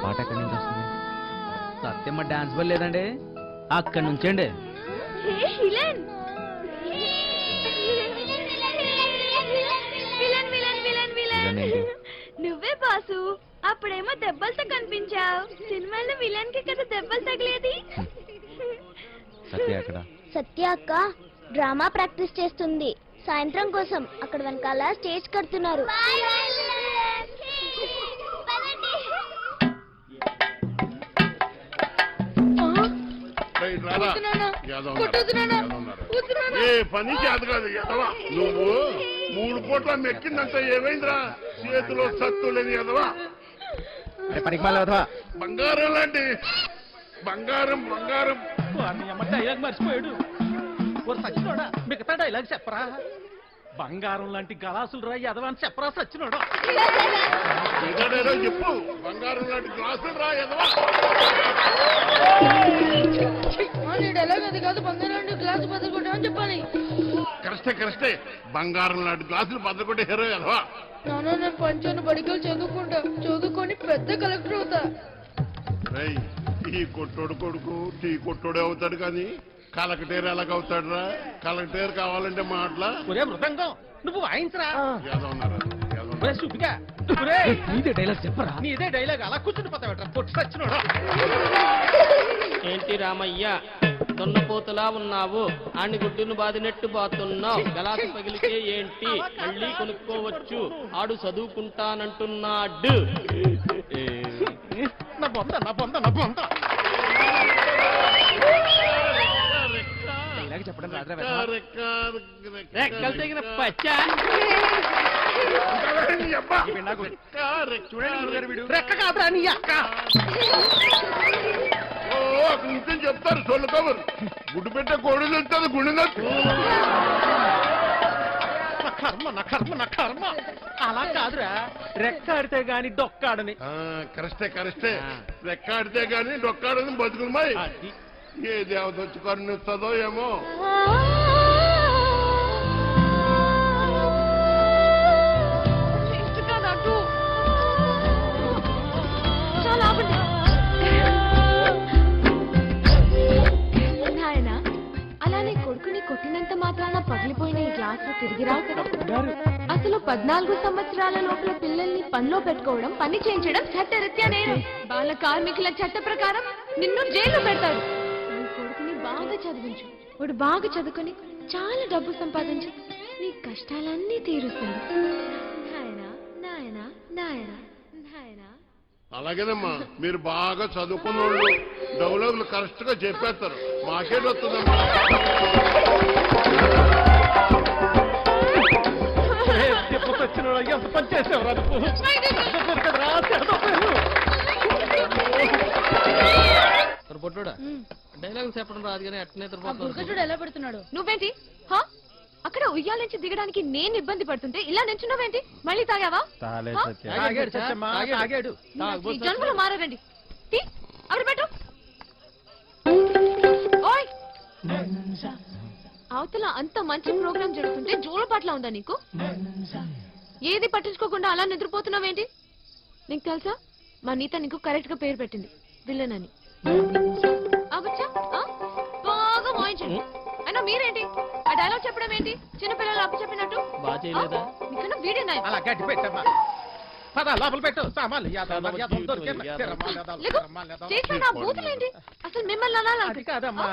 పాట ఎక్కడి నుంచి వస్తుంది? సత్యమ్మ డాన్స్ వల్ల లేదండి, అక్కడి నుంచండి. నువ్వే బాసు, అప్పుడేమో దెబ్బలతో కనిపించావు. సినిమాలో విలన్ కి కదా దెబ్బలు తగిలేది. సత్య అక్కడ. సత్య అక్క డ్రామా ప్రాక్టీస్ చేస్తుంది సాయంత్రం కోసం. అక్కడ వెనకాల స్టేజ్ కడుతున్నారు. పని చేత కాదు ఎదవా నువ్వు. 3 పూట్ల మెక్కిందంటే ఏమైందిరా? చేతిలో సత్తు లేదు ఎదవా. బంగారం లాంటి బంగారం బంగారం. డైలాగ్ మర్చిపోయాడు. మిగతా డైలాగ్ చెప్పరా? బంగారం లాంటి గలాసులు రా ఎదవా అని చెప్పరా సచ్చినోడు. చెప్పు. బంగారం లాంటి గ్లాసులు రా ఎదవా. కరెక్టే కరెక్టే. బంగారం లాంటి గ్లాసులు బద్దకొట్టే హీరో ఎదవా. నేను పంచాను బడికలు చదువుకొని పెద్ద కలెక్టర్ అవుతా. ఈ కొట్టోడు కొడుకు టీ కొట్టోడే అవుతాడు కానీ కలెక్టర్ ఎలాగవుతాడు రా? కలెక్టర్ కావాలంటే మాటలా. మృదంగం నువ్వు వాయించరా. నీదే డైలాగ్ చెప్పరా? నీదే డైలాగ్ అలా కూర్చుని పోతావట్రా పొట్టు సచ్చినోడు. ఏంటి రామయ్య దొన్నపోతులా ఉన్నావు? ఆని గుడ్డును బాదినట్టు బాతున్నావు. గలాసు పగిలితే ఏంటి మళ్ళీ కొనుక్కోవచ్చు. ఆడు చదువుకుంటానంటున్నాడు. నా బొంద నా బొంద నా బొంద. చెప్పడం రెక్కలు తెగిన పచ్చ. రెక్క కాదురా నీ అక్క. ఇంకేం చెప్తారు సొల్లు కబురు. గుడ్డు పెట్టే కోడి తెలుస్తుంది గుండె కర్మ నా కర్మ నా కర్మ. అలా కాదురా, రెక్కాడితే గాని డొక్కాడని. కరెక్టే కరెక్టే. రెక్కాడితే గాని డొక్కాడని బతుకులమాయి. ఏ దేవత వచ్చి కరుణిస్తుందో ఏమో. అలానే కొడుకుని కొట్టినంత మాత్రాన పగిలిపోయిన ఈ గ్లాసు తిరిగి రావు కదా. అసలు 14 సంవత్సరాల లోపల పిల్లల్ని పనిలో పెట్టుకోవడం, పని చేయించడం చట్టరీత్యా నేరం. బాల కార్మికుల చట్ట ప్రకారం నిన్ను జైల్లో పెడతారు. నీ కొడుకుని బాగా చదివించు. వాడు బాగా చదువుకొని చాలా డబ్బు సంపాదించు. నీ కష్టాలన్నీ తీరుస్తాడు. నాయనా నాయనా నాయనా నాయనా. అలాగేనమ్మా, మీరు బాగా చదువుకున్న వాళ్ళు డౌలర్లు కరెక్ట్ గా చెప్పేస్తారు. మాకేట్ వస్తుందమ్మా. ఎంత పని చేసేవరా? పొట్టుడా డైలాగ్ చెప్పడం రాదు కానీ అట్నే ఎలా పెడుతున్నాడు? నువ్వేంటి అక్కడ ఉయ్యాల నుంచి దిగడానికి నేను ఇబ్బంది పడుతుంటే ఇలా నించున్నావేంటి? మళ్ళీ తాగావా? జన్మలో మారారండి. అక్కడ పెట్టు. ఓయ్ అవతల అంత మంచి ప్రోగ్రామ్ జరుగుతుంటే జోలపాట్లా ఉందా నీకు? ఏది పట్టించుకోకుండా అలా నిద్రపోతున్నావేంటి? నీకు తెలుసా మా నీత నీకు కరెక్ట్ గా పేరు పెట్టింది విలన్ అని. అవచ్చా బాగా వాయించండి. అయినా మీరేంటి ఆ డైలాగ్ చెప్పడం ఏంటి? చిన్నపిల్లలు అప్పు చెప్పినట్టు. మీకన్నా వీడియో బూతులేంటి? అసలు మిమ్మల్ని అనాలి కాదమ్మా.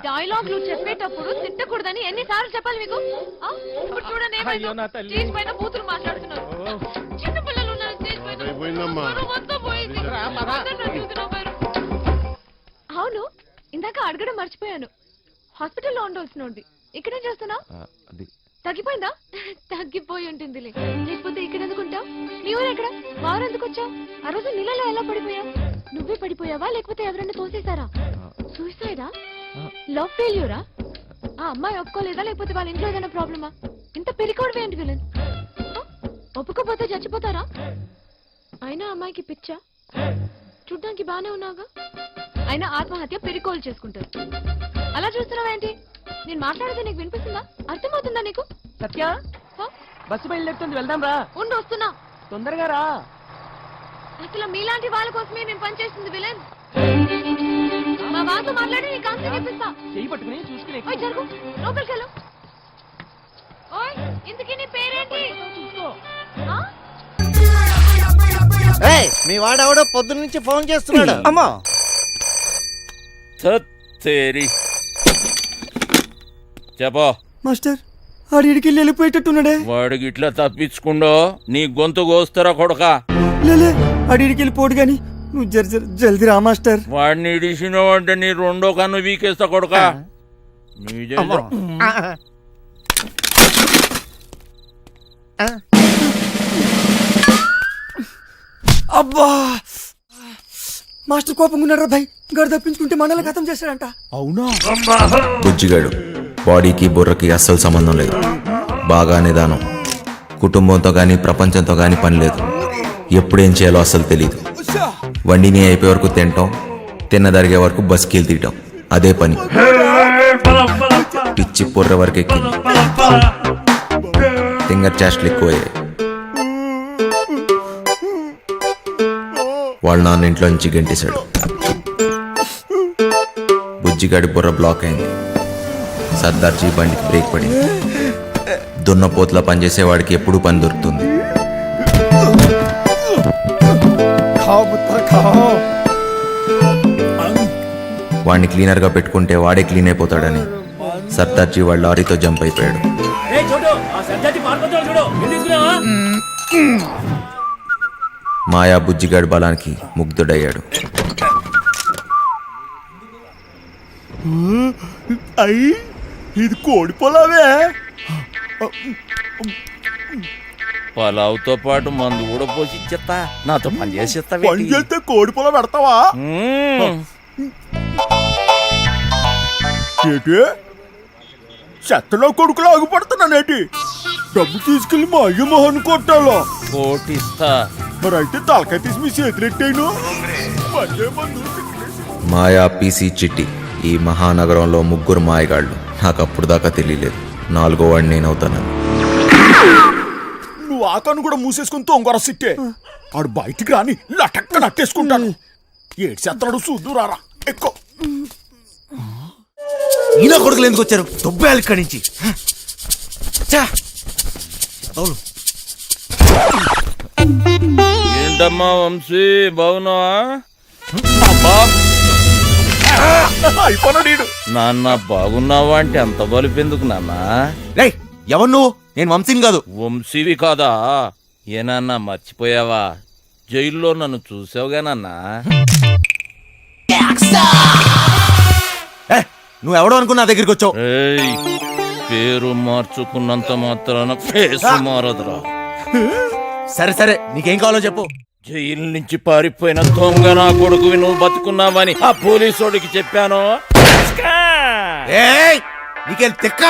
డైలాగ్లు చెప్పేటప్పుడు తిట్టకూడదని ఎన్నిసార్లు చెప్పాలి మీకు? ఇప్పుడు చూడండి స్టేజ్ పైన బూతులు మాట్లాడుతున్నారు. చిన్నపిల్లలు ఉన్నారు స్టేజ్ పైన. అవును, ఇందాక అడగడం మర్చిపోయాను. హాస్పిటల్లో ఉండవలసినోండి ఇక్కడేం చేస్తున్నావు? తగ్గిపోయిందా? తగ్గిపోయి ఉంటుందిలే, లేకపోతే ఇక్కడ ఎందుకుంటావు? నీ ఊరు ఎక్కడ? వారు ఎందుకు వచ్చావు? ఆ రోజు నీళ్ళలో ఎలా పడిపోయావు? నువ్వే పడిపోయావా లేకపోతే ఎవరైనా తోసేశారా? సూసైడా? లవ్ ఫెయిల్యూరా? ఆ అమ్మాయి ఒప్పుకోలేదా లేకపోతే వాళ్ళ ఇంట్లో ఏదైనా ప్రాబ్లమా? ఇంత పెరికోవడం ఏంటి విలన్? ఒప్పుకోపోతే చచ్చిపోతారా? అయినా అమ్మాయికి పిచ్చా? చూడ్డానికి బానే ఉన్నావుగా. అయినా ఆత్మహత్య పెరికోలు చేసుకుంటారు. అలా చూస్తున్నావేంటి? నేను మాట్లాడితే నీకు వినిపిస్తుందా? అర్థమవుతుందా నీకు? సత్య బస్సు బయలుదేరుతుంది, వెళ్దాం రా. ఉండు వస్తున్నా. తొందరగా రా. అసలు మీలాంటి వాళ్ళ కోసమే నేను పనిచేస్తుంది విలన్. మా బాతో మాట్లాడి నీ కాన్సెప్ట్ చెప్పిస్తా. చెయ్యి పట్టుకుని చూసుకుని ఓయ్ జరుగు, లోపలికి వెళ్ళు. ఓయ్ ఇంతకీ నీ పేరేంటి? ఆ? మీ వాడెవడో పొద్దున్న నుంచి ఫోన్ చేస్తున్నాడు. అమ్మా తేరి చెప్పో మాస్టర్ ఆడికి వెళ్ళిపోయేటట్టున్నాడే. వాడికి ఇట్లా తప్పించుకుండో నీ గొంతు కోస్తారా కొడక. లేలే ఆడికి వెళ్ళిపోడు గాని నువ్వు జల్దీ రా మాస్టర్. వాడిని ఇడిసినావు అంటే నీ రెండో కన్ను వీకేస్తా కొడక. అబ్బా మాస్టర్ కోపంగా ఉన్నాడు భాయ్. గడు తప్పించుకుంటే మనల్ని ఖతం చేశాడంట. అవునా? బుజ్జిగాడు బాడీకి బుర్రకి అస్సలు సంబంధం లేదు. బాగా నిదానం. కుటుంబంతో కానీ ప్రపంచంతో కానీ పని లేదు. ఎప్పుడేం చేయాలో అస్సలు తెలియదు. వండిని అయిపోయే వరకు తినటం, తిన్నదరిగే వరకు బస్కీలు తీయటం, అదే పని. పిచ్చి పొర్ర వరకు ఎక్కింది. ఫింగర్ చాస్ట్లు ఎక్కువయ్యాయి. వాళ్ళ నాన్న ఇంట్లో నుంచి గెంటేశాడు. బుజ్జిగాడి బుర్ర బ్లాక్ అయింది. సర్దార్జీ బండికి బ్రేక్ పడింది. దున్నపోతులా పనిచేసేవాడికి ఎప్పుడూ పని దొరుకుతుంది. వాడిని క్లీనర్గా పెట్టుకుంటే వాడే క్లీన్ అయిపోతాడని సర్దార్జీ వాళ్ళ లారీతో జంప్ అయిపోయాడు. మాయా బుజ్జిగాడి బలానికి ముగ్ధుడయ్యాడు. అయ్యి ఇది కోడి పొలావే. పలావుతో పాటు మందు కూడా పోసి ఇచ్చేస్తా. నాతో పని చేసేస్తా. పని చేస్తే కోడి పొలం పెడతావా? ఏటి చెత్తలో కొడుకులు ఆగిపడుతున్నానేటి? డబ్బు తీసుకెళ్లి మా అయ్య మొహన్ కొట్టాలో. కోటిస్తా. మరి అయితే తలకాయ తీసి మీ చేతులెట్టాను. మాయా, పీసీ, చిట్టి ఈ మహానగరంలో ముగ్గురు మాయగాళ్ళు. నాకు అప్పుడు దాకా తెలియలేదు. నాలుగో వాడిని నేనవుతానని. నువ్వు ఆకాను కూడా మూసేసుకుని తొంగర సిట్టే. ఆడు బయటికి రాని లటక్క నట్టేసుకుంటాను. ఏడు చెత్తడు చూద్దు రారా ఎక్కువ. ఈయన కొడుకులు ఎందుకు వచ్చారు? దొబ్బేయాలి ఇక్కడి నుంచి. ఏంటమ్మా వంశీ, బాగున్నావా? అయిపోయాడు. నాన్న బాగున్నావా అంటే అంత బలిపెందుకు నాన్న? రేయ్ ఎవరు నువ్వు? నేను వంశీని కాదు. వంశీవి కాదా? ఏనాన్నా మర్చిపోయావా? జైల్లో నన్ను చూసావుగా నాన్న. నువ్వెవడో అనుకున్నా దగ్గరికి వచ్చావు. ఏయ్, పేరు మార్చుకున్నంత మాత్రాన ఫేస్ మారదురా. సరే సరే నీకేం కావాలో చెప్పు. జైలు నుంచి పారిపోయిన దొంగ నా కొడుకువి నువ్వు బతుకున్నావని ఆ పోలీసోడికి చెప్పాను. నీకేం తిక్క?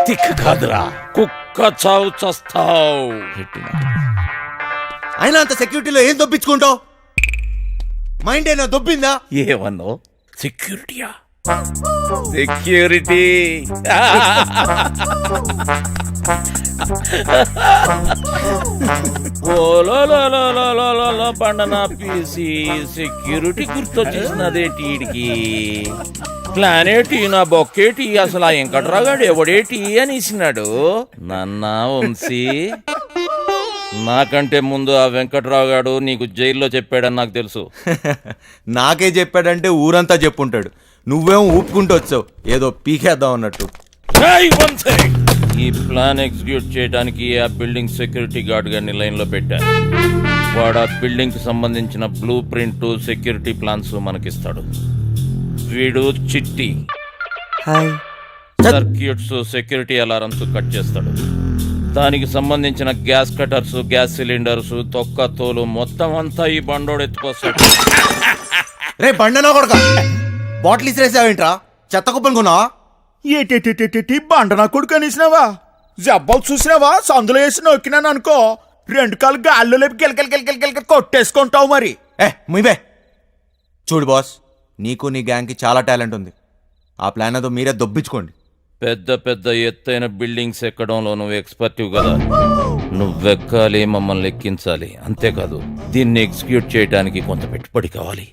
తిక్క కాదురా, కుక్క చావు చస్తావు. అయినా అంత సెక్యూరిటీలో ఏం దొబ్బించుకుంటావు? మైండ్ అయినా దొబ్బిందా? ఏమన్నో? సెక్యూరిటీయా? సెక్యూరిటీ పండనా పీసి సెక్యూరిటీ గుర్తొచ్చేసినదేటి? ప్లానేటి నా బొక్కేటి? అసలు ఆ వెంకట్రాగాడు ఎవడేటి అనేసినాడు. నన్న వంశీ, నాకంటే ముందు ఆ వెంకట్రావు గాడు నీకు జైల్లో చెప్పాడని నాకు తెలుసు. నాకే చెప్పాడంటే ఊరంతా చెప్పుంటాడు. నువ్వేమో ఊపుకుంటూ వచ్చావు ఏదో పీకేద్దాం అన్నట్టు. ఈ ప్లాన్ ఎగ్జిక్యూట్ చేయడానికి ఆ బిల్డింగ్ సెక్యూరిటీ గార్డ్ గారిని లైన్ లో పెట్టాను. వాడు ఆ బిల్డింగ్ కి సంబంధించిన బ్లూ ప్రింట్, సెక్యూరిటీ ప్లాన్స్ మనకిస్తాడు. వీడు చిట్టి సర్క్యూట్స్, సెక్యూరిటీ అలారమ్స్ కట్ చేస్తాడు. దానికి సంబంధించిన గ్యాస్ కటర్స్, గ్యాస్ సిలిండర్స్, తొక్క తోలు మొత్తం అంతా ఈ బండోడు ఎత్తుకొస్తాడు. రే బండనా కొడక, బాటిల్ ఇసిరేసావేంట్రా? చెత్త కుప్పలు కొన్నావా? ఏటి బండనా కొడుకు అనేసినావా? జబ్బాలు చూసినావా? సందులో వేసి నొక్కినాను అనుకో, రెండు కాళ్ళు గాల్లో లేపి గిలకలు కొట్టేసుకుంటావు మరి. ముయ్యబే. చూడు బాస్, నీకు నీ గ్యాంగ్కి చాలా టాలెంట్ ఉంది. ఆ ప్లాన్ అదో మీరే దొబ్బించుకోండి. పెద్ద పెద్ద ఎత్తైన బిల్డింగ్స్ ఎక్కడంలో నువ్వు ఎక్స్పర్టివ్ కదా. నువ్వెక్కాలి, మమ్మల్ని ఎక్కించాలి. అంతేకాదు దీన్ని ఎగ్జిక్యూట్ చేయడానికి కొంత పెట్టుబడి కావాలి.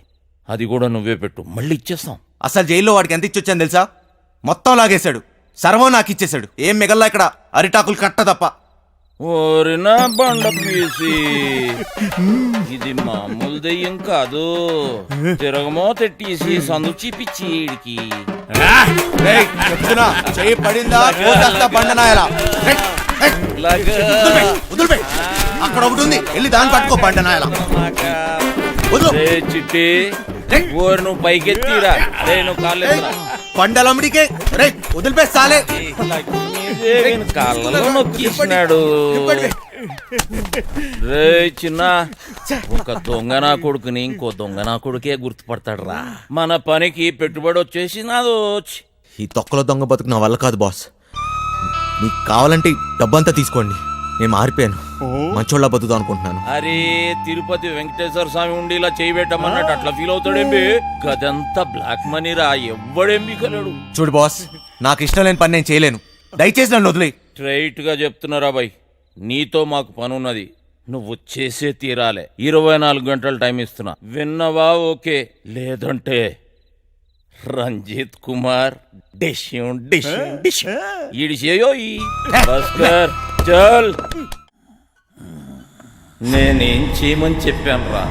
అది కూడా నువ్వే పెట్టు, మళ్ళీ ఇచ్చేస్తాం. అసలు జైల్లో వాడికి ఎంత ఇచ్చొచ్చాను తెలుసా? మొత్తం లాగేశాడు, సర్వం నాకు ఇచ్చేశాడు. ఏం మిగల్లా ఇక్కడ అరిటాకులు కట్ట తప్ప. ఓరినా బండ పీసి, ఇది మామూలు దెయ్యం కాదు. తిరగమో తెట్టేసి సందు చూపించి ఈడికి. రేయ్, చెప్తున్నా, చెయ్యి పడిందా పోసేస్తా బండనాయలా. వదిలిపెయ్, అక్కడ ఒకటి ఉంది, వెళ్ళి దాన్ని పట్టుకో బండనాయలా. చిట్టి ఓరు నువ్వు పైకెత్తిరా. రే నువ్వు కాళ్ళు బండలమ్మడికే రే వదిలిపేస్తాలే. కాళ్ళలో నొక్కిస్తున్నాడు. రే చిన్న, ఒక దొంగ నా కొడుకుని ఇంకో దొంగ నా కొడుకే గుర్తుపడతాడు రా. మన పనికి పెట్టుబడి వచ్చేసి నాదో. ఈ తొక్కలో దొంగ బతుకు నా వల్ల కాదు బాస్. మీకు కావాలంటే డబ్బంతా తీసుకోండి, నేను మారిపోయాను, మంచోళ్ళ బతుకుతా అనుకుంటున్నాను. అరే తిరుపతి వెంకటేశ్వర స్వామి ఉండి ఇలా చేయబెట్టమన్నట్టు అట్లా ఫీల్ అవుతాడేంబి. గదంతా బ్లాక్ మనీ రా, ఎవ్వడేంబి కలడు. చూడు బాస్, నాకు ఇష్టం లేని పని నేను చేయలేను, దయచేసి నన్ను వదిలే. స్ట్రైట్ గా చెప్తున్నారా బాయ్, నీతో మాకు పని ఉన్నది, నువ్వు చేసే తీరాలే. 24 గంటలు టైం ఇస్తున్నా, విన్నవా? ఓకే, లేదంటే రంజిత్ కుమార్ డిష్యూం డిష్యూం డిష్యూం ఈడిచేయో ఈ భాస్కర్ చల్. నేనేం చేయమని చెప్పాను రా?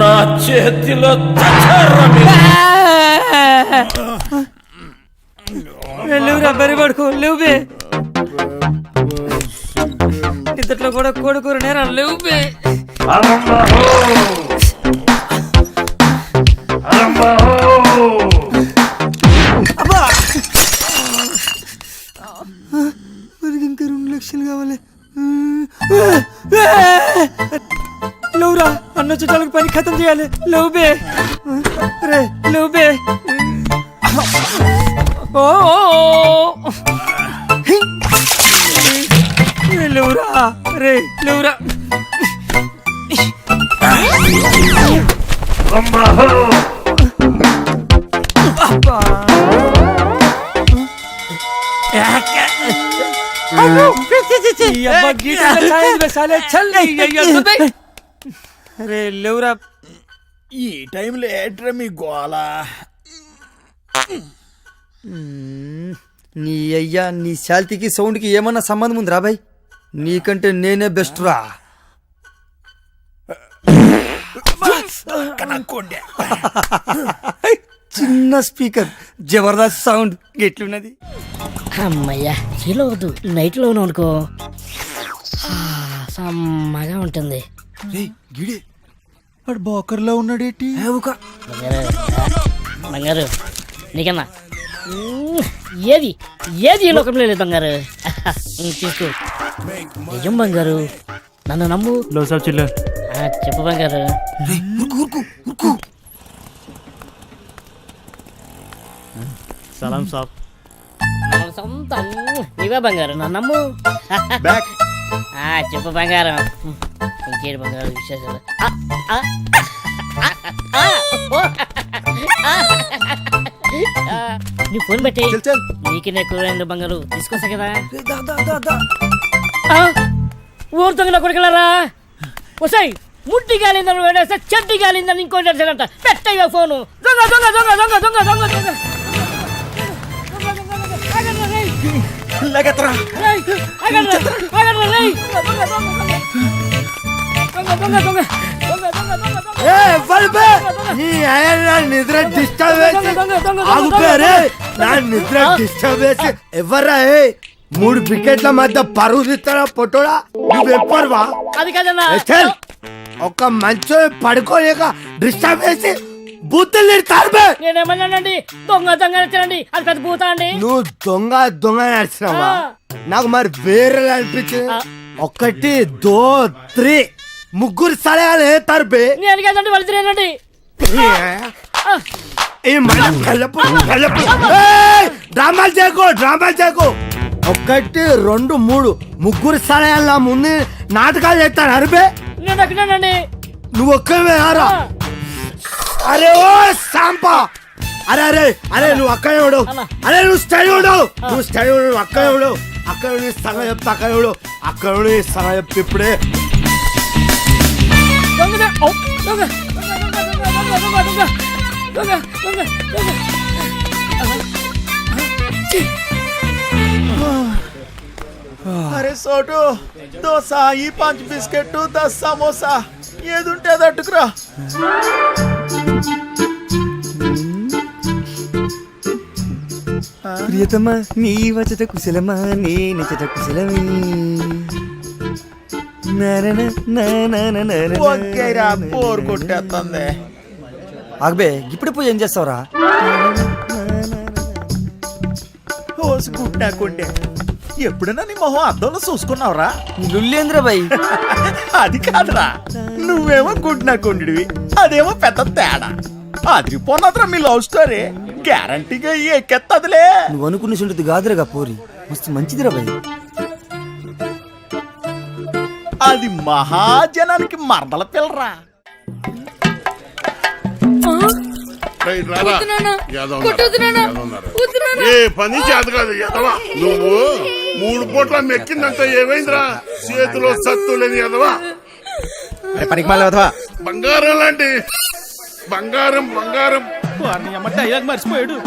నా చేతిలో లేవురా బరి పడుకో, లేవు బే. ఇంతట్లో కూడా కొడుకు నేరా, లేవు బే. ఇంకా 2 లక్షలు కావాలి. లేవురా, అన్న చుట్టాలకు పని ఖతం చేయాలి. లేవు బే, రే లేవు బే. లేవురా రే, లేవురా. రే లేవురా. ఈ టైంలో ఏట్రా మీ గోలా? నీ అయ్యా, నీ శాల్తీకి సౌండ్కి ఏమన్నా సంబంధం ఉంది రా బాయ్? నీకంటే నేనే బెస్ట్ రా. చిన్న స్పీకర్, జబర్దస్త్ సౌండ్, ఎట్లున్నది? అమ్మయ్యా, చీలో వద్దు, నైట్ లో అనుకో సమ్మగా ఉంటుంది. గిడే వాడు బోకర్లో ఉన్నాడేటి? బంగారు నీకన్నా ఏది ఏది ఈ లోకంలో లేదు బంగారు. తీసుకో, నిజం బంగారు, నన్ను నమ్ము. చెప్పు బంగారు. సలాం సాబ్. సొంతం నీవే బంగారు, నన్ను నమ్ము. చెప్పు బంగారం, ఇంకేడు బంగారు విశేషాలు? నీ ఫోన్ పెట్టి నీకు కూర బంగారు తీసుకొస్తా కదా. ఊరుతుంది నా కొడుకులారా. వసాయి ముట్టి గాలిందని వేడేస్తే చెడ్డి గాలిందని ఇంకోటి అంట. పెట్టయ్యా ఫోను. దొంగ దొంగ దొంగ దొంగ దొంగ దొంగ దొంగ. నిద్ర డిస్టర్బ్ ఎవరా? 3 వికెట్ల మధ్య పరువు తీస్తారా పొట్టోడా? నువ్వెప్పరువా? అది కదన్నా, ఒక మంచో పడుకోలేక డిస్టర్బ్ చేసి బూతులు తిడతారు. నేనేమన్నానండి? దొంగ దొంగ నచ్చానండి, అది పెద్ద భూత అండి. నువ్వు దొంగ దొంగ నడిచినావా? నాకు మరి వేరే అనిపించింది. 1 2 3 ముగ్గురు సలహాలు వేస్తారు బే. నేను కదండి, వాళ్ళు తిరేనండి. డ్రామాలు చేయకు, డ్రామాలు చేయకు. 1 2 3 ముగ్గురు సలహాల ముందు నాటకాలు చేస్తాను అరిబే. నేను ఎక్కడానండి. నువ్వు ఒక్కవే ఆరా. అరే ఓ సాంపా, అరే అరే అరే నువ్వు అక్కడ ఎవడు అరే నువ్వు స్టడీ ఉండవు నువ్వు స్టడీ నువ్వు అక్కడ ఎవడు అక్కడ సగం చెప్తా అక్కడ ఎవడు అక్కడ సగం చెప్తే ఇప్పుడే దొంగ దొంగ దొంగ దొంగ దొంగ అరే సోటు దోశ ఈ 5 బిస్కెట్ 10 సమోసా ఏదుంటే అది అట్టుకురా. ప్రియతమా నీ వచ్చట కుశలమా నీ నిచ్చట కుశలమీ ఓకేరా బోర్ కొట్టేస్తుంది. ఆగబే ఇప్పుడు పోయి ఏం చేస్తావురా హోసు గుడ్డాకుండే ఎప్పుడైనా నీ మొహం అద్దంలో చూసుకున్నావురా? లుల్లేంద్ర బాయ్ అది కాదురా, నువ్వేమో గుడ్నాకుండివి అదేమో పెద్ద తేడా. అదిరిపోన్నదిరా మీ లవ్ స్టోరీ. గ్యారంటీగా ఎక్కెత్తదిలే. నువ్వు అనుకున్న సుంటుంది కాదురా పోరి మస్తు మంచిదిరా బాయ్. అది మహాజనానికి మరదల పిల్లరా. రేయ్, రారా. యాదవ్ ఉన్నారు. ఏ పని చేత కాదు ఎదవా నువ్వు 3 పూట్ల మెక్కిందంటే ఏమైందిరా? చేతిలో సత్తు లేని ఎదవా పనికి మళ్ళీ బంగారం లాంటి బంగారం బంగారం. వారిని అమ్మ డైలాగ్ మర్చిపోయాడు.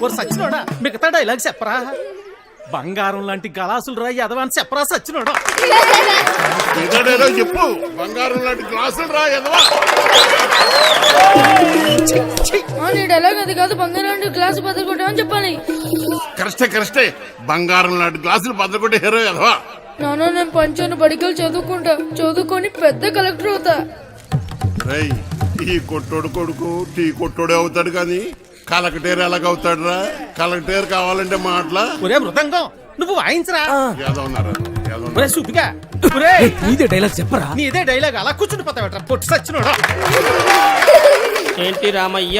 ఓరు సచ్చినోడా మిగతా డైలాగ్ చెప్పరా. బంగారం లాంటి గలాసులు రా ఎదవా అని చెప్పరా సచ్చినోడా. ఏదో చెప్పు. బంగారం లాంటి గ్లాసులు రా ఎదవా. డైలాగ్ అది కాదు, బంగారం గ్లాసు బదులుకుంటామని చెప్పాలి. కరెక్టే బంగారం లాంటి గ్లాసులు బద్దకొట్టే హీరో ఎదవా. నాన్న నేను పంచాను బడికలు చదువుకుంటా, చదువుకొని పెద్ద కలెక్టర్ అవుతా. రేయ్, ఈ కొట్టోడు కొడుకు టీ కొట్టోడే అవుతాడు కానీ కలెక్టర్ ఎలాగవుతాడు రా? కలెక్టర్ కావాలంటే మాటలా. ఒరే మృదంగం నువ్వు వాయించరా. ఏదో ఉన్నారు ఒరే సుపిగా నీదే డైలాగ్ చెప్పరా. నీదే డైలాగ్ అలా కూర్చుని పోతావట్రా పొట్టి సచ్చినోడా. ఏంటి రామయ్య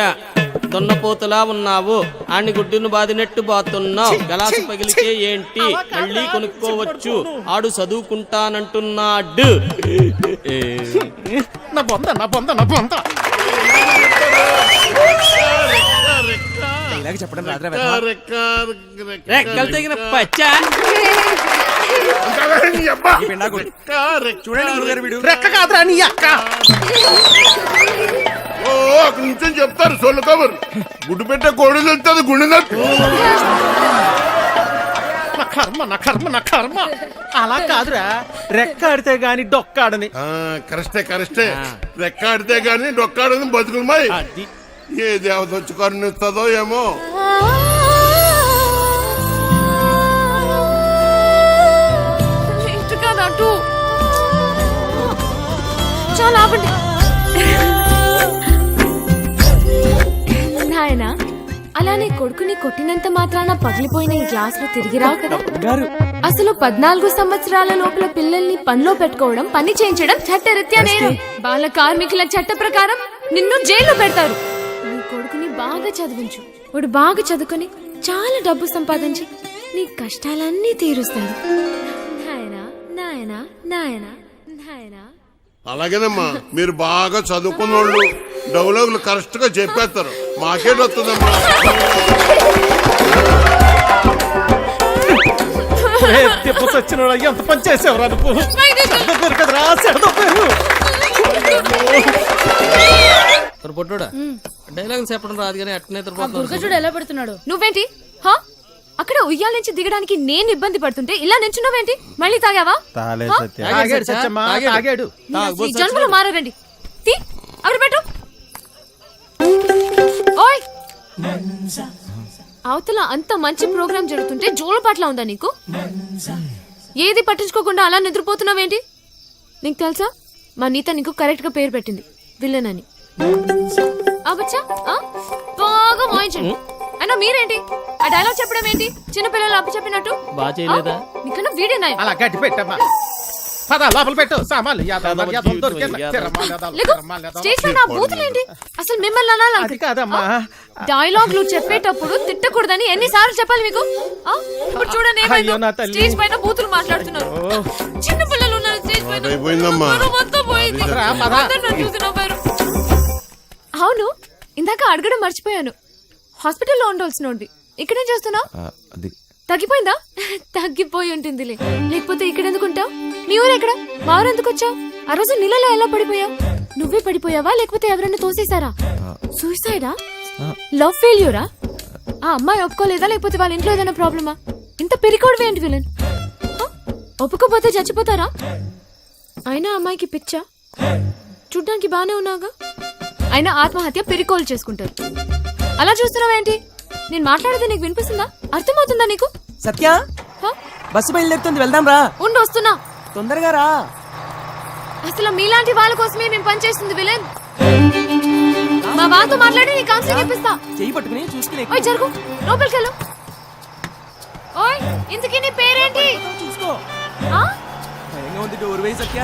దున్నపోతులా ఉన్నావు, ఆని గుడ్డును బాదినట్టు బాతున్నావు. గలాసు పగిలితే ఏంటి మళ్ళీ కొనుక్కోవచ్చు, ఆడు చదువుకుంటానంటున్నాడు. నా బొంద నా బొంద నా బొంద. చెప్పడం రెక్కలు తగిన పచ్చా రెక్క కాదురా నీ అక్క. ఓ అక్కడ నుంచి చెప్తారు సొల్లు కబురు. గుడ్డు పెట్టే కోడి తెలుస్తుంది గుండె నొప్పి. నా కర్మ నా కర్మ నా కర్మ. అలా కాదురా, రెక్కాడితే గాని డొక్కాడని. కరెక్టే రెక్కాడితే గాని డొక్కాడని బతుకులమాయి. ఏ దేవత వచ్చి కరుణిస్తుందో ఏమో. చాలా ఆపండి నాయనా. అలానే కొడుకుని కొట్టినంత మాత్రాన పగిలిపోయిన ఈ గ్లాసులు తిరిగి రావు కదా. అసలు 14 సంవత్సరాల లోపల పిల్లల్ని పనిలో పెట్టుకోవడం, పని చేయించడం చట్టరీత్యా నేరం. బాల కార్మికుల చట్ట ప్రకారం నిన్ను జైల్లో పెడతారు. నీ కొడుకుని బాగా చదివించు, వాడు బాగా చదువుకొని చాలా డబ్బు సంపాదించి నీ కష్టాలన్నీ తీరుస్తాడు. నాయనా నాయనా నాయనా నాయనా. అలాగేనమ్మా, మీరు బాగా చదువుకున్న వాళ్ళు డైలాగులు కరెక్ట్ గా చెప్పేస్తారు. మాకేట్ వస్తుందమ్మా. సచ్చినోడా ఎంత పని చేసేవరా నువ్వు. పొట్టుడా డైలాగ్ చెప్పడం రాదు కానీ అట్నే దుర్గజుడు ఎలా పెడుతున్నాడు. నువ్వేంటి అక్కడ ఉయ్యాల నుంచి దిగడానికి నేను ఇబ్బంది పడుతుంటే ఇలా నించున్నావేంటి? మళ్ళీ తాగావా? ఈ జన్మలో మారరండి. అక్కడ పెట్టు. ఓయ్ అవతల అంత మంచి ప్రోగ్రామ్ జరుగుతుంటే జోలపాట్లా ఉందా నీకు? ఏది పట్టించుకోకుండా అలా నిద్రపోతున్నావేంటి? నీకు తెలుసా మా నీత నీకు కరెక్ట్ గా పేరు పెట్టింది, విలన్ అని. అవచ్చా బాగా వాయించండి. అయినా మీరేంటి ఆ డైలాగ్ చెప్పడం ఏంటి? చిన్నపిల్లలు అప్పు చెప్పినట్టు బాగా చేయలేదా? నీకన్నా వీడియో అలా గట్టి పెట్టమ్మా. పద లోపల పెట్టు సామాన్లు. స్టేజ్ పైన బూతులేంటి? అసలు మిమ్మల్ని అనాలి కాదమ్మా. డైలాగ్లు చెప్పేటప్పుడు తిట్టకూడదని ఎన్నిసార్లు చెప్పాలి మీకు? ఇప్పుడు చూడండి స్టేజ్ పైన బూతులు మాట్లాడుతున్నారు. చిన్న పిల్లలు ఉన్నారు స్టేజ్ పైన. అవును ఇందాక అడగడం మర్చిపోయాను. హాస్పిటల్లో ఉండాల్సినోడివి ఇక్కడేం చేస్తున్నావు? అది తగ్గిపోయిందా? తగ్గిపోయి ఉంటుందిలే, లేకపోతే ఇక్కడ ఎందుకుంటావు? మీ ఊరు ఎక్కడ? మా ఊరు ఎందుకు వచ్చావు? ఆ రోజు నీళ్ళలో ఎలా పడిపోయావు? నువ్వే పడిపోయావా లేకపోతే ఎవరైనా తోసేశారా? సూసైడా? లవ్ ఫెయిల్యూరా? ఆ అమ్మాయి ఒప్పుకోలేదా లేకపోతే వాళ్ళ ఇంట్లో ఏదైనా ప్రాబ్లమా? ఇంత పెరికోడివి ఏంటి విలన్? ఒప్పుకోపోతే చచ్చిపోతారా? అయినా అమ్మాయికి పిచ్చా? చూడ్డానికి బానే ఉన్నాగా. అయినా ఆత్మహత్య పెరికోలు చేసుకుంటారు. అలా చూస్తున్నావేంటి? నేను మాట్లాడేది నీకు వినిపిస్తుందా? అర్థమవుతుందా నీకు? సత్య హ? బస్సు బయలుదేరుతుంది, వెళ్దాం రా. ఉండు వస్తున్నా. తొందరగా రా. అసలు మీలాంటి వాళ్ళ కోసమే మేము పనిచేస్తుంది విలన్. మా వాళ్ళతో మాట్లాడి నీ కౌన్సిలింగ్ ఇప్పిస్తా. చెయ్యి పట్టుకుని చూసుకుని ఓయ్ జరుగు, లోపలికి వెళ్ళు. ఓయ్ ఇంతకీ నీ పేరేంటి? చూసుకో. ఆ? భయంగా ఉంది, డోర్ వేయి సత్య.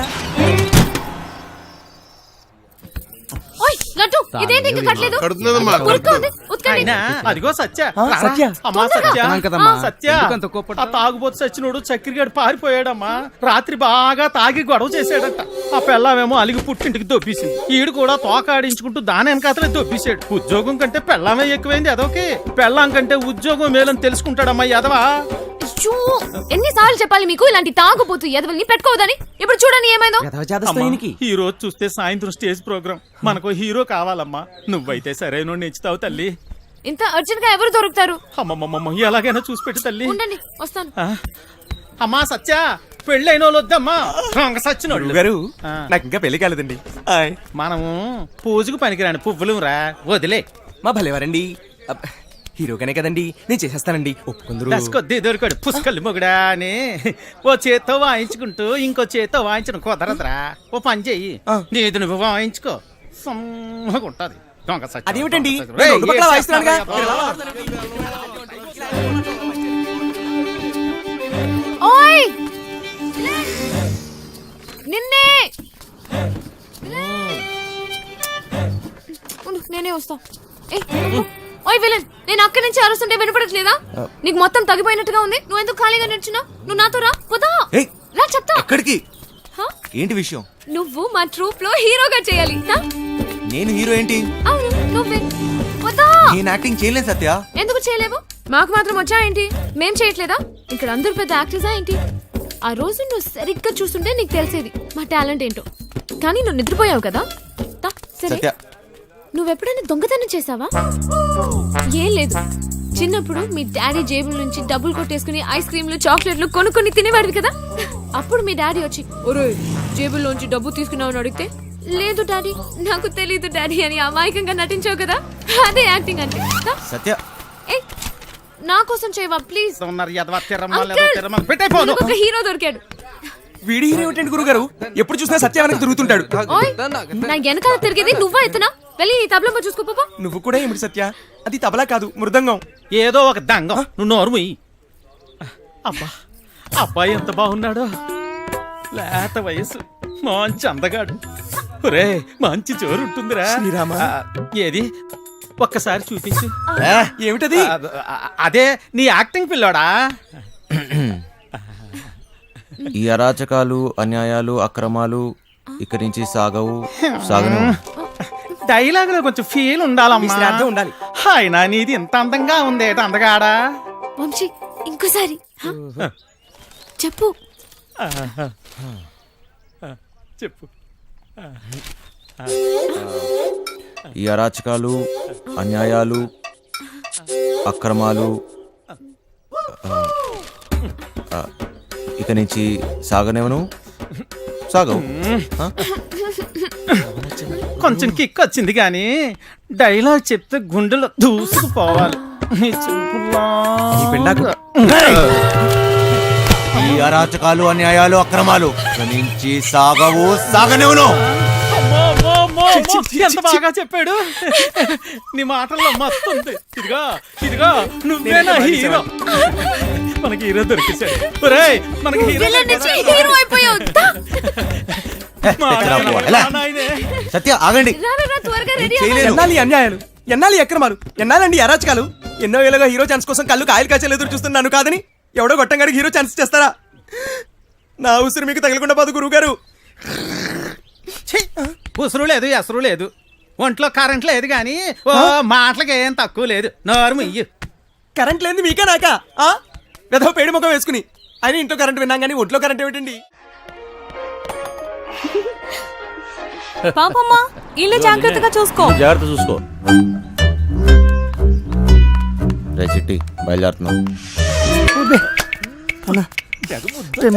ఓయ్ లడ్డు, ఇదేంటి ఇంకా కట్టలేదు? కడుతున్నదమ్మా, ఉరుకు ఉంది, ఉతకండి. అయినా అదిగో సత్య. సత్య. అమ్మా సత్య. చెప్తున్నాం కదమ్మా. సత్య, ఎందుకంత కోపడ్డావు? ఆ తాగుబోతు సచ్చినోడు చక్కెరగాడు పారిపోయాడమ్మా. రాత్రి బాగా తాగి గొడవ చేశాడట. ఆ పెళ్ళామేమో అలిగి పుట్టింటికి దొబ్బేసింది. ఈడు కూడా తోకాడించుకుంటూ దాని వెనకాతలే దొబ్బేశాడు. ఉద్యోగం కంటే పెళ్ళామే ఎక్కువైంది అదొకే. పెళ్ళాం కంటే ఉద్యోగం మేలని తెలుసుకుంటాడమ్మా ఎదవా. అయ్యో, ఎన్నిసార్లు చెప్పాలి మీకు ఇలాంటి తాగుపోతూ ఎదవల్ని పెట్టుకోవద్దని? ఇప్పుడు చూడండి ఏమైందో. ఈ రోజు చూస్తే సాయంత్రం స్టేజ్ ప్రోగ్రామ్. మనకు హీరో కావాలమ్మా. నువ్వైతే సరైన నెచ్చుతావు తల్లి. ఇంత అర్జెంట్ గా ఎవరు దొరుకుతారు? అమ్మమ్మమ్మ, ఎలాగైనా చూసి పెట్టు తల్లి. ఉండండి వస్తాను. ఆ? అమ్మా సత్య, పెళ్ళైన వాళ్ళు వద్దమ్మా. సచ్చినోళ్ళు గారు నాకు ఇంకా పెళ్లి కాలేదండి. మనము పూజకు పనికిరాని పువ్వులు రా, వదిలే. మా భలేవారండి. హీరోగానే కదండి, నేను చేసేస్తానండి. ఒప్పుకుందరు. దశకొద్ది దొరికాడు పుష్కలు మొగుడా అని ఓ చేత్తో వాయించుకుంటూ ఇంకో చేత్తో వాయించడం కుదరదురా. ఓ పని చెయ్యి, నీది నువ్వు వాయించుకో, సమ్మగా ఉంటది. దొంగ సచ్చినోడు. అదేమిటండి, రేయ్, నేను రెండు పక్కల ఏ వాయిస్తున్నానుగా. ఓయ్ నిన్నే. ఉండు, నేనే వస్తా. ఓయ్ విలన్, నేను అక్కడి నుంచి అరుస్తుంటే వినపడట్లేదా? నీకు మొత్తం తగ్గిపోయినట్టుగా ఉంది. నువ్వు ఎందుకు ఖాళీగా నిల్చున్నావు? నువ్వు నాతో రా. పోదా ఏయ్, రా చెప్తా. ఎక్కడికి? హ? ఏంటి విషయం? నువ్వు మా ట్రూప్ లో హీరోగా చేయాలి. హ? నేను హీరో ఏంటి? అవును నువ్వే. పోదా. నేను యాక్టింగ్ చేయలేదు సత్య. ఎందుకు చేయలేవు? మాకు మాత్రం వచ్చా ఏంటి? మేం చేయట్లేదా? ఇక్కడ అందరూ పెద్ద యాక్టర్సా ఏంటి? ఆ రోజు నువ్వు సరిగ్గా చూస్తుంటే నీకు తెలిసేది మా టాలెంట్ ఏంటో. కానీ నువ్వు నిద్రపోయావు కదా. తా, సరే. సత్య, నువ్వెప్పుడైనా దొంగతనం చేసావా? ఏం లేదు, చిన్నప్పుడు మీ డాడీ జేబుల నుంచి డబ్బులు కొట్టేసుకుని ఐస్ క్రీమ్లు చాక్లెట్లు కొనుక్కొని తినేవాడివి కదా. అప్పుడు మీ డాడీ వచ్చి ఒరే జేబుల్లోంచి డబ్బు తీసుకున్నావు అడిగితే లేదు డాడీ, నాకు తెలీదు డాడీ అని అమాయకంగా నటించావు కదా. అదే యాక్టింగ్ అంటే. తా. సత్య, ఏయ్, నా కోసం చేయవా ప్లీజ్. ఉన్నారు ఎదవ తిరమల, ఎదవ తిరమల. పెట్టైపోను. ఒక హీరో దొరికాడు. వీడి హీరో ఏమిటండి గురుగారు? ఎప్పుడు చూసినా సత్య వెనక తిరుగుతుంటాడు. ఓయ్ నా వెనకాల తిరిగేది నువ్వా ఎత్తునా? వెళ్ళి ఈ తబలమ్మ చూసుకో పాపా. నువ్వు కూడా ఏమిటి సత్య? అది తబలా కాదు, మృదంగం. ఏదో ఒక దంగం. నువ్వు నోరుము. అబ్బా, అబ్బాయి ఎంత బాగున్నాడో. లేత వయసు, మంచి అందగాడు. ఒరే మంచి జోరు ఉంటుందిరా. శ్రీరామ. ఏది ఒక్కసారి చూపించు. ఏమిటది? అదే నీ యాక్టింగ్ పిల్లోడా. ఈ అరాచకాలు, అన్యాయాలు, అక్రమాలు ఇక్కడి నుంచి సాగను. డైలాగ్ లో కొంచెం ఫీల్ ఉండాలమ్మా. శ్రద్ధ ఉండాలి. అయినా నీది ఇంత అందంగా ఉంది అందగాడా. వంశీ ఇంకోసారి హ? చెప్పు. చెప్పు. ఈ అరాచకాలు, అన్యాయాలు, అక్రమాలు ఇక నుంచి సాగవు. కొంచెం కిక్ వచ్చింది కానీ డైలాగ్ చెప్తే గుండెలో దూసుకుపోవాలి. నీ చూపులా. ఈ అరాచకాలు, అన్యాయాలు, అక్రమాలు ఇక నుంచి సాగనివ్వను. ఎంత బాగా చెప్పాడు. నీ మాటల్లో మస్తుంది. ఇదిగా నువ్వే నా హీరో. మనకి హీరో దొరికేశాడు. ఒరేయ్ మనకి హీరో హీరో అయిపోయావు. దా. సత్య ఆగండి. రా, రా, రా, త్వరగా రెడీ ఎన్నాలి అన్యాయాలు, ఎన్నాలి అక్రమాలు, ఎన్నాలండి అరాచకాలు. ఎన్నో ఏళ్ళగా హీరో ఛాన్స్ కోసం కళ్ళు కాయలు కాచేలు ఎదురు చూస్తున్నాను కాదని ఎవడో గొట్టంగాడికి హీరో ఛాన్స్ చేస్తారా? నా ఉసురు మీకు తగలకుండా పోదు గురువు గారు. ఉసురు లేదు ఎసరు లేదు. ఒంట్లో కరెంట్ లేదు గాని ఓ మాటలకి ఏం తక్కువ లేదు నోరు ముయ్యి. కరెంట్ లేని మీకే నాకా గదో పేడి ముఖం వేసుకుని అయినా ఇంట్లో కరెంట్ విన్నాం కానీ ఒంట్లో కరెంట్ ఏమిటండి? పాపమ్మా ఇల్లు జాగ్రత్తగా చూసుకో. జాగ్రత్త చూసుకో. రే చిట్టి బయలుదేరుతున్నాం.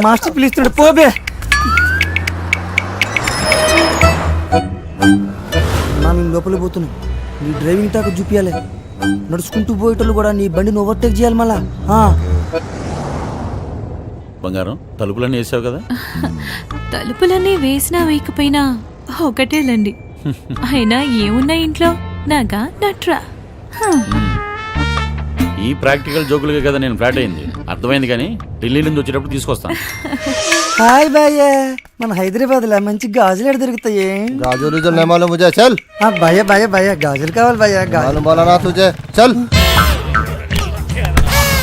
మాస్టర్ పిలుస్తున్నాడు పోబే. మేము లోపలికి పోతున్నాం. నీ డ్రైవింగ్ టాక్ చూపించాలి. నడుచుకుంటూ పోయేటోళ్ళు కూడా నీ బండిని ఓవర్టేక్ చేయాలి మళ్ళా. బంగారం తలుపులన్నీ వేసావు కదా? తలుపులన్నీ వేసినా వేయకపోయినా ఒకటేలండి. అయినా ఏమున్నా ఇంట్లో నాగా నట్రా. ఈ ప్రాక్టికల్ జోకులుగా కదా నేను ఫ్లాట్ అయింది. అర్థమైంది కానీ ఢిల్లీ నుంచి వచ్చేటప్పుడు తీసుకొస్తాను. హాయ్ భయ్య, మన హైదరాబాద్ లో మంచి గాజులు ఎక్కడ దొరుకుతాయి? గాజులు ముజే చల్. భయ్య భయ్య భయ్య గాజులు కావాలి భయ్య. బోలనా తుజే చల్.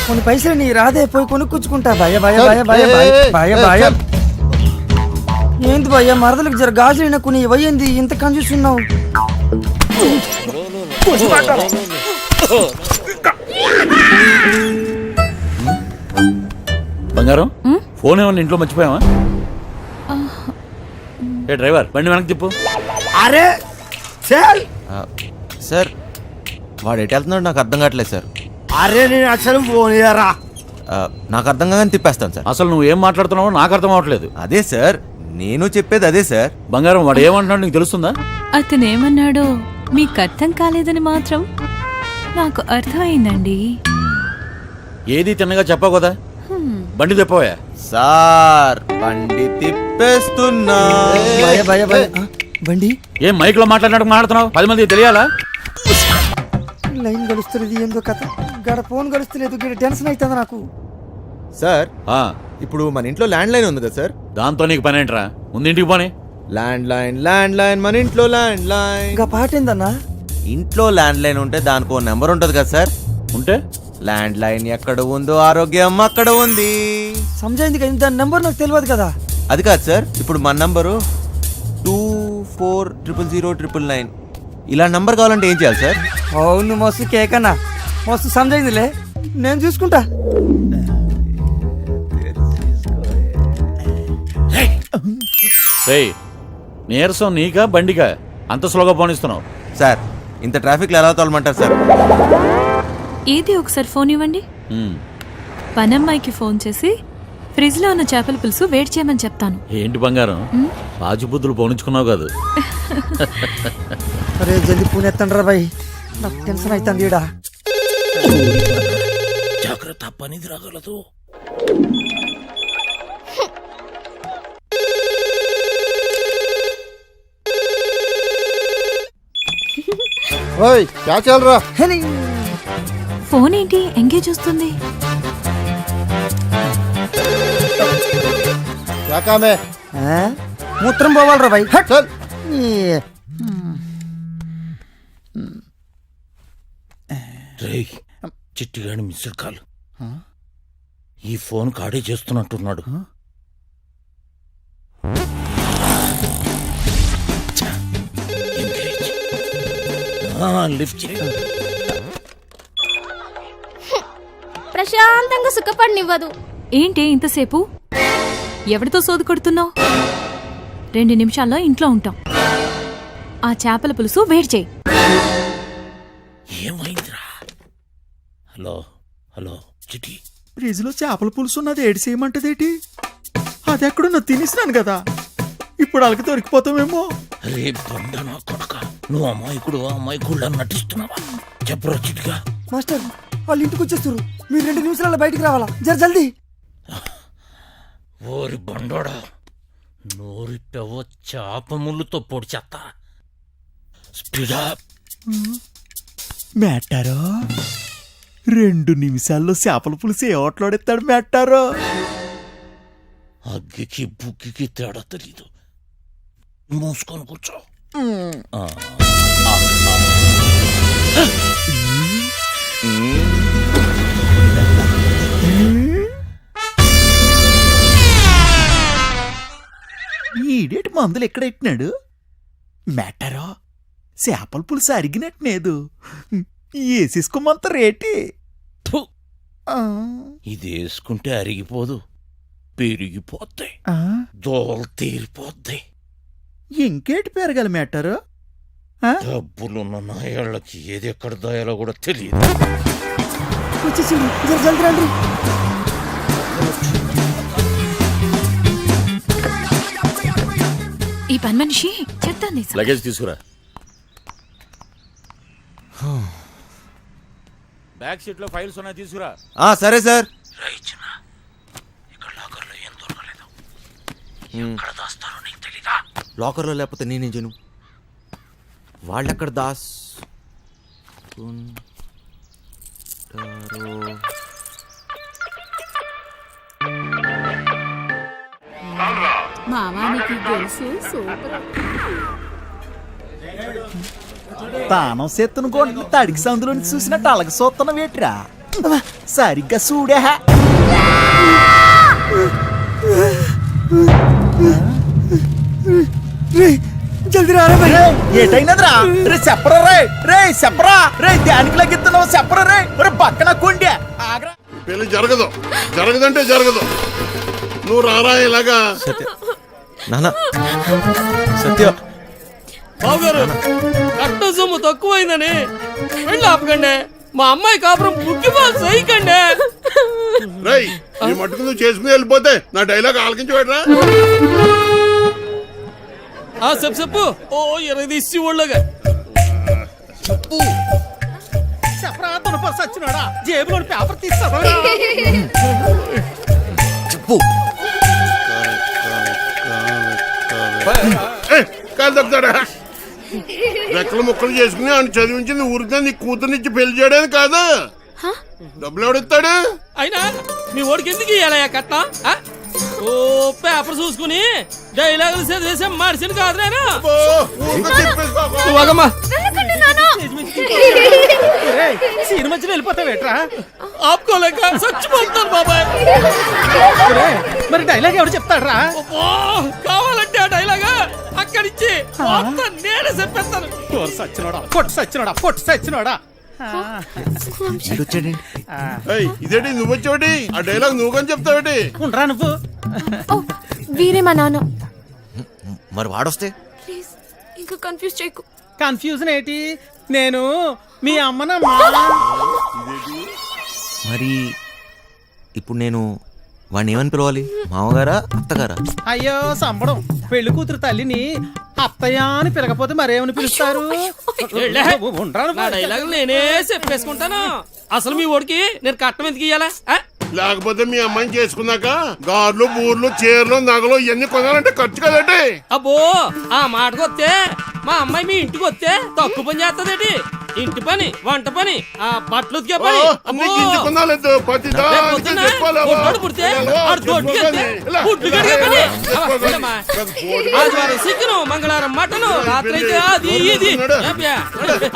కొన్ని పైసలు నీ రాదే పోయి కొనుక్కుంటా భయ్య భయ్య భయ్య భయ్య భయ్య భయ్య. ఏంటి భయ్య మరదలకు జర గాజులు కొన్ని ఇవ్వయింది ఇంత కన్ఫ్యూస్తున్నావు? బంగారం ఫోన్ ఏమన్నా ఇంట్లో మర్చిపోయావా? ఏ డ్రైవర్ బండి వెనక్కి తిప్పు. అరే చల్. సార్ వాడు ఎటు వెళ్తున్నాడు నాకు అర్థం కావట్లేదు సార్. అరే నేను అసలు ఫోన్ చేయరా. నాకు అర్థం కాగానే తిప్పేస్తాను సార్. అసలు నువ్వు ఏం మాట్లాడుతున్నావో నాకు అర్థం అవ్వట్లేదు. అదే సార్ నేను చెప్పేది అదే సార్. బంగారం వాడు ఏమంటున్నాడు నీకు తెలుస్తుందా? అతనేమన్నాడో మీకు అర్థం కాలేదని మాత్రం నాకు అర్థమైందండి. ఏది తిన్నగా చెప్పావు కదా. బండి తిప్పవా? సార్ బండి తిప్పేస్తున్నా. భయ్య భయ్య భయ్య బండి ఏం మైక్ లో మాట్లాడుతున్నావు? 10 మంది తెలియాలా? లైన్ గడుస్తున్నది ఏందో కథ. గడ ఫోన్ గడుస్తలేదు. గడ టెన్షన్ అవుతుంది నాకు. సార్ ఆ, ఇప్పుడు మన ఇంట్లో ల్యాండ్ లైన్ ఉంది కదా సార్. దాంతో నీకు పని ఏంట్రా? ముందు ఇంటికి పోనీ. ల్యాండ్ లైన్ మన ఇంట్లో ల్యాండ్ లైన్. ఇంకా పాట ఏందన్నా? ఇంట్లో ల్యాండ్ లైన్ ఉంటే దానికి ఓ నెంబర్ ఉంటది కదా సార్. ఉంటే ల్యాండ్ లైన్ ఎక్కడ ఉందో ఆరోగ్యం అక్కడ ఉంది. సమజైంది కదా, దాని నెంబర్ నాకు తెలియదు కదా. అది కాదు సార్, ఇప్పుడు మన నంబరు 240009. ఇలా నంబర్ కావాలంటే ఏం చేయాలి సార్? అవును మస్తు కేక్ అన్నా, మస్తు సమజైందిలే, నేను చూసుకుంటా. నీరసం నీకా బండికా అంత స్లోగా పోనిస్తున్నావు? సార్ ఇంత ట్రాఫిక్ లో ఎలా తోలమంటారు సార్? ఏది ఒకసారి ఫోన్ ఇవ్వండి. పనమ్మాయికి ఫోన్ చేసి ఫ్రిడ్జ్ లో ఉన్న చేపల పులుసు వేడి చేయమని చెప్తాను. ఏంటి బంగారం రాజుబుద్ధులు పోనించుకున్నావు కాదు? అరే జల్దీ ఫోన్ ఎత్తండ్రా బాయ్, నాకు టెన్షన్ అవుతుంది ఈడ. జాగ్రత్త, పనిది రాగలదు. ఓయ్ క్యా చల్ రా? ఫోన్ ఏంటి ఎంగేజ్ వస్తుంది? క్యా కామ్ హై? మూత్రం పోవాలరా బాయ్. చల్. చిట్టిగాడి మిస్డ్ కాల్. ఈ ఫోన్ కాడే చేస్తున్నట్టున్నాడు. లిఫ్ట్ చేయి. ప్రశాంతంగా సుఖపడినివ్వదు. ఏంటి ఇంతసేపు? ఎవరితో సోదు కొడుతున్నావు? 2 నిమిషాల్లో ఇంట్లో ఉంటాం. ఆ చేపల పులుసు వేడి చేయి. ఏమైందిరా? హలో హలో చిట్టి, ఫ్రిడ్జ్ లో చేపల పులుసు ఉన్నది ఏడు చేయమంటదేటి? అది ఎక్కడున్నా తినేసినాను కదా, ఇప్పుడు వాళ్ళకి దొరికిపోతామేమో. రే బండ నా కొడక, నువ్వు అమాయకుడు నటిస్తున్నావా? చెప్పరా చిట్టిగా. మాస్టర్ వాళ్ళు ఇంటికి వచ్చేస్తారు, మీరు 2 నిమిషాలలో బయటికి రావాలా, జర జల్దీ. ఓరి బండోడా, నోరిపెవ చేప ముళ్ళుతో పొడి చేస్తా. స్పీడా. మేట్టారో 2 నిమిషాల్లో చేపల పులుసు ఏ ఓట్లాడెత్తాడు మేట్టారో. అగ్గికి బుగ్గికి తేడా తెలీదు. మూసుకొని కూర్చో. ఈడేటి మందులు ఎక్కడ ఎట్టినాడు? మేట్టారో చేపల పులుసు అరిగినట్టు లేదు వేసేసుకోమంత రేటి ఫు, ఇది వేసుకుంటే అరిగిపోదు, పెరిగిపోతాయి, దోలు తీరిపోద్ది. ఇంకేటి పెరగాలి మ్యాటరు డబ్బులున్న నాయాళ్ళకి ఏది ఎక్కడ దాయాలో కూడా తెలియదు. ఈ పని మనిషి చెప్తాను లగేజ్ తీసుకురా. బ్యాక్ సీట్ లో ఫైల్స్ ఉన్నాయి, తీసుకురా. సరే సార్. లాకర్లో లేకపోతే నేనేం చేయను. వాళ్ళెక్కడ దాస్ మావానికి గొలుసు సూపర్. తానం సెత్తును కొండ తడికి సందులోని చూసినట్టు అలగ సోత్తన వేట్రా సరిగ్గా చూడే. జల్దీ రారా ఏటైనదిరా రే చెప్పరా రే చెప్పరా రే దానికి లగిస్తున్నావు చెప్పరా రే పక్కన కొండే ఆగ్రా. పెళ్లి జరగదు, జరగదంటే జరగదు. నువ్వు రారా ఇలాగా. నానా సత్య బావగారు కట్నం సొమ్ము తక్కువైందని వెళ్ళి ఆపకండి. మా అమ్మాయి కాపురం పుట్టిపాలు సైకండి. రై ఈ మట్టుకు నువ్వు చేసుకుని వెళ్ళిపోతే నా డైలాగ్ ఆలకించి పెట్టరా. చెప్పు. ఓ 20 తీసి ఒళ్ళగా చెప్పరా తనపా సచ్చినాడా జేబులో పేపర్ తీస్తా చెప్పు. కాదు తప్పుతాడా. రెక్కలు ముక్కలు చేసుకుని ఆయన చదివించింది ఊరికే నీ కూతురునిచ్చి పెళ్లి చేయడానికి కాదు. డబ్బులు ఎవడిస్తాడు? అయినా మీ ఓడికి ఎందుకు ఇయ్యాలయ్యా కట్నం? ఓ పేపర్ చూసుకుని డైలాగులు చదివేసే మనిషిని కాదు నేను. సీన్ మధ్యలో వెళ్ళిపోతావేట్రా? ఆపుకోలేక చచ్చిపోతాను బాబాయ్. మరి డైలాగ్ ఎవరు చెప్తాడ్రా? కావాలంటే ఆ డైలాగా అక్కడి నుంచి మొత్తం నేనే చెప్పేస్తాను. పొట్టు సచ్చినోడా ఇదేంటి నువ్వు వచ్చేవాటి? ఆ డైలాగ్ నువ్వు కానీ చెప్తావేటి? ఉండరా నువ్వు. వీరే మా నాన్న. మరి వాడొస్తే ప్లీజ్ ఇంకా కన్ఫ్యూజ్ చేయకు. కన్ఫ్యూజన్ ఏంటి? నేను మీ అమ్మనమ్మా. మరి ఇప్పుడు నేను వాడిని ఏమని పిలవాలి? మామగారా అత్తగారా? అయ్యో సంబడం. పెళ్లి కూతురు తల్లిని అత్తయ్య అని పిలకపోతే మరేమని పిలుస్తారు? నా డైలాగులు నేనే చెప్పేసుకుంటాను. అసలు మీ ఓడికి నేను కట్నం ఎందుకు ఇయ్యాలా? లేకపోతే మీ అమ్మాయిని చేసుకున్నాక గార్లు బూర్లు చీరలు నగలు ఇవన్నీ కొనాలంటే ఖర్చు కదండి. అబ్బో ఆ మాటకు వస్తే మా అమ్మాయి మీ ఇంటికి వస్తే తక్కువ పని చేస్తుందేటి? ఇంటి పని, వంట పని, ఆ బట్టలు ఉతికే పని. చికెను, మంగళవారం మటను, రాత్రి అయితే అది ఇది.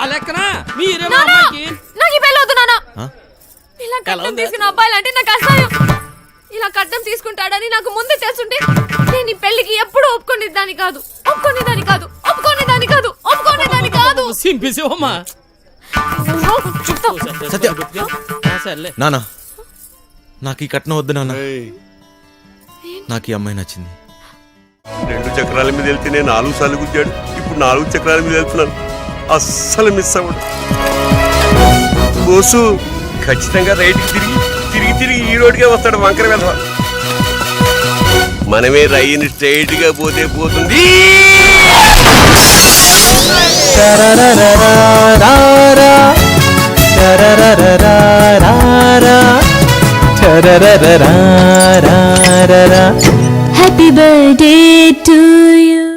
ఆ లెక్కన మీరే మా అమ్మాయికి ఇలా కట్నం తీసుకున్న అబ్బాయిలంటే నాకు అసహ్యం. ఇలా కట్నం తీసుకుంటాడని నాకు ముందే తెలుసుంటే నేను ఈ పెళ్లికి ఎప్పుడు ఒప్పుకునేదాన్ని కాదు. సింపిసివమ్మా. సత్య నానా నాకు ఈ కట్నం వద్దు నాన్న. నాకు ఈ అమ్మాయి నచ్చింది. 2 చక్రాల మీద వెళ్తే నేను 4 సార్లు గుద్దాడు. ఇప్పుడు 4 చక్రాల మీద వెళ్తున్నాను. అస్సలు మిస్ అవ్వడు. బోసు ఖచ్చితంగా రైట్కి తిరిగి ఈ రోడ్డుకే వస్తాడు. వంకర వెళ్తాం. మనమే రైని స్ట్రైట్ గా పోతే పోతుంది. Happy birthday to you.